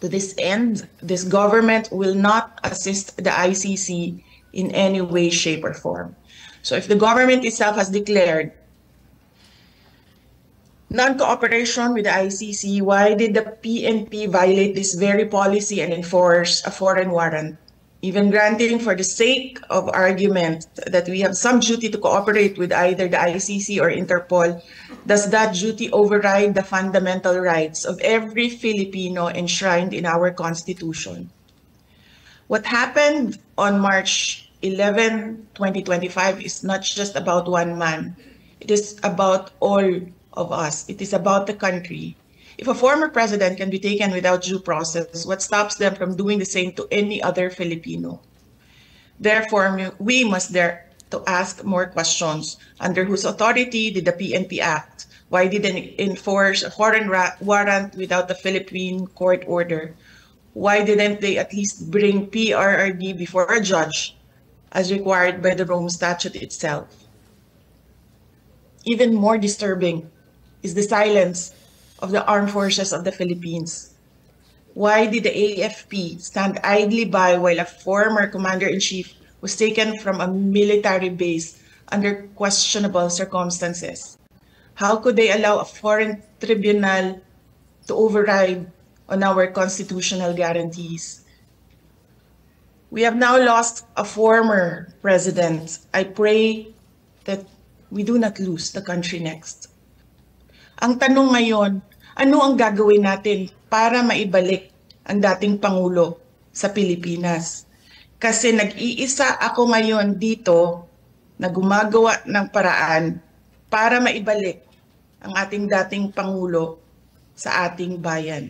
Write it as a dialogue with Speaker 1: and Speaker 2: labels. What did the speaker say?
Speaker 1: To this end, this government will not assist the ICC in any way, shape, or form. So if the government itself has declared non-cooperation with the ICC, why did the PNP violate this very policy and enforce a foreign warrant? Even granting for the sake of argument that we have some duty to cooperate with either the ICC or Interpol, does that duty override the fundamental rights of every Filipino enshrined in our Constitution? What happened on March 11, 2025 is not just about one man. It is about all of us. It is about the country. If a former president can be taken without due process, what stops them from doing the same to any other Filipino? Therefore, we must dare to ask more questions. Under whose authority did the PNP act? Why did they enforce a foreign warrant without the Philippine court order? Why didn't they at least bring PRRD before a judge, as required by the Rome Statute itself? Even more disturbing is the silence of the armed forces of the Philippines. Why did the AFP stand idly by while a former commander-in-chief was taken from a military base under questionable circumstances? How could they allow a foreign tribunal to override on our constitutional guarantees? We have now lost a former president. I pray that we do not lose the country next. Ang tanong ngayon, ano ang gagawin natin para maibalik ang dating Pangulo sa Pilipinas? Kasi nag-iisa ako ngayon dito na gumagawa ng paraan para maibalik ang ating dating Pangulo sa ating bayan.